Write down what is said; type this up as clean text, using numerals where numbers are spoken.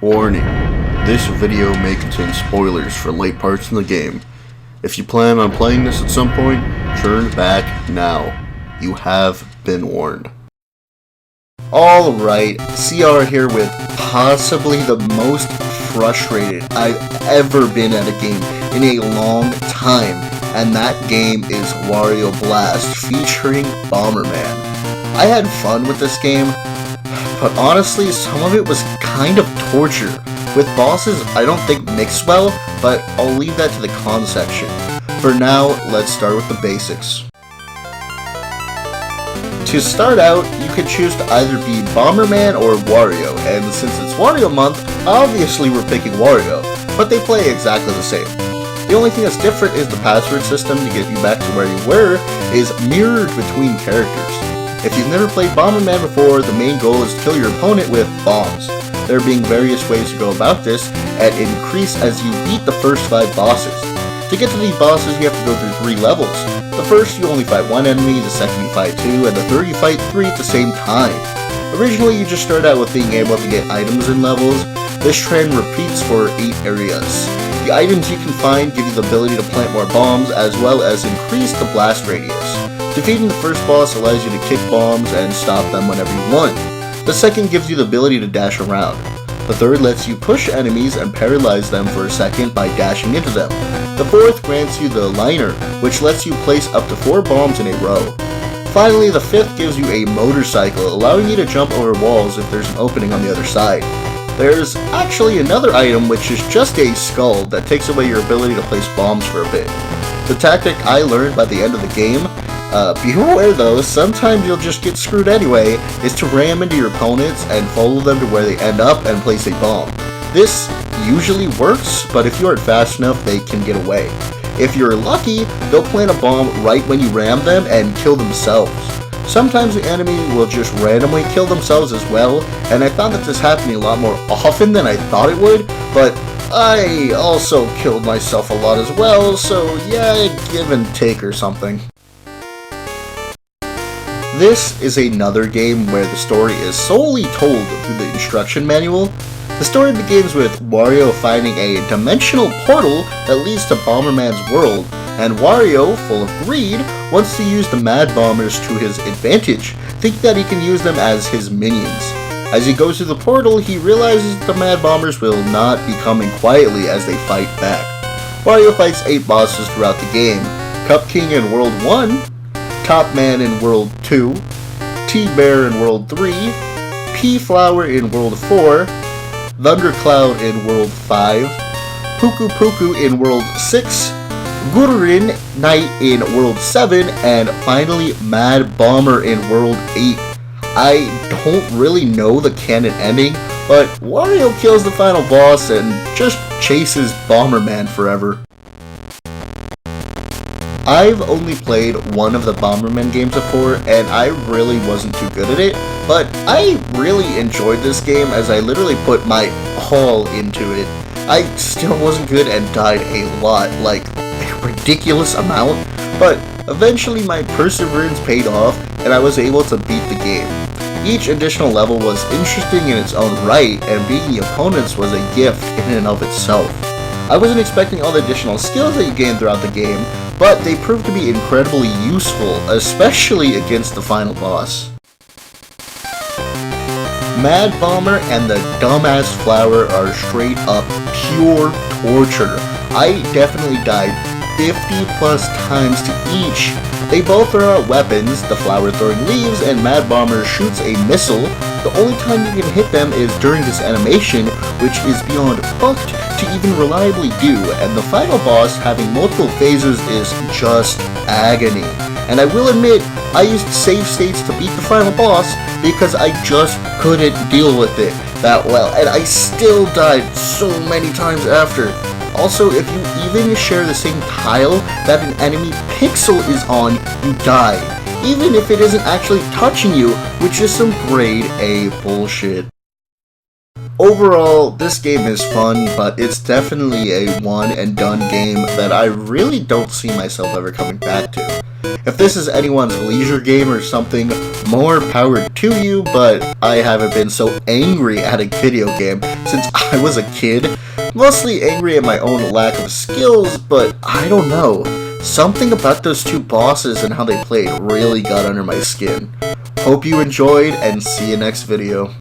Warning, this video may contain spoilers for late parts in the game. If you plan on playing this at some point, turn back now. You have been warned. Alright, CR here with possibly the most frustrated I've ever been at a game in a long time, and that game is Wario Blast featuring Bomberman. I had fun with this game, but honestly, some of it was kind of torture. With bosses, I don't think mix well, but I'll leave that to the con section. For now, let's start with the basics. To start out, you can choose to either be Bomberman or Wario, and since it's Wario month, obviously we're picking Wario, but they play exactly the same. The only thing that's different is the password system to get you back to where you were is mirrored between characters. If you've never played Bomberman before, the main goal is to kill your opponent with bombs. There being various ways to go about this, and increase as you beat the first 5 bosses. To get to these bosses, you have to go through 3 levels. The first, you only fight 1 enemy, the second you fight 2, and the third you fight 3 at the same time. Originally, you just start out with being able to get items in levels. This trend repeats for 8 areas. The items you can find give you the ability to plant more bombs, as well as increase the blast radius. Defeating the first boss allows you to kick bombs and stop them whenever you want. The second gives you the ability to dash around. The third lets you push enemies and paralyze them for a second by dashing into them. The fourth grants you the liner, which lets you place up to 4 bombs in a row. Finally, the fifth gives you a motorcycle, allowing you to jump over walls if there's an opening on the other side. There's actually another item which is just a skull that takes away your ability to place bombs for a bit. The tactic I learned by the end of the game, be aware though, sometimes you'll just get screwed anyway, is to ram into your opponents and follow them to where they end up and place a bomb. This usually works, but if you aren't fast enough, they can get away. If you're lucky, they'll plant a bomb right when you ram them and kill themselves. Sometimes the enemy will just randomly kill themselves as well, and I found that this happened a lot more often than I thought it would, but I also killed myself a lot as well, so yeah, give and take or something. This is another game where the story is solely told through the instruction manual. The story begins with Wario finding a dimensional portal that leads to Bomberman's world, and Wario, full of greed, wants to use the Mad Bombers to his advantage, thinking that he can use them as his minions. As he goes through the portal, he realizes that the Mad Bombers will not be coming quietly as they fight back. Wario fights 8 bosses throughout the game: Cup King in World 1, Top Man in World 2, T-Bear in World 3, P-Flower in World 4, Thundercloud in World 5, Puku Puku in World 6, Gururin Knight in World 7, and finally Mad Bomber in World 8. I don't really know the canon ending, but Wario kills the final boss and just chases Bomberman forever. I've only played one of the Bomberman games before, and I really wasn't too good at it, but I really enjoyed this game as I literally put my all into it. I still wasn't good and died a lot, like a ridiculous amount, but eventually my perseverance paid off and I was able to beat the game. Each additional level was interesting in its own right, and beating the opponents was a gift in and of itself. I wasn't expecting all the additional skills that you gain throughout the game, but they proved to be incredibly useful, especially against the final boss. Mad Bomber and the Dumbass Flower are straight up pure torture. I definitely died 50 plus times to each. They both throw out weapons, the Flower throwing leaves and Mad Bomber shoots a missile. The only time you can hit them is during this animation, which is beyond fucked to even reliably do, and the final boss, having multiple phases, is just agony. And I will admit, I used save states to beat the final boss because I just couldn't deal with it that well, and I still died so many times after. Also, if you even share the same tile that an enemy pixel is on, you die, even if it isn't actually touching you, which is some grade A bullshit. Overall, this game is fun, but it's definitely a one and done game that I really don't see myself ever coming back to. If this is anyone's leisure game or something, more power to you, but I haven't been so angry at a video game since I was a kid. Mostly angry at my own lack of skills, but I don't know. Something about those two bosses and how they played really got under my skin. Hope you enjoyed, and see you next video.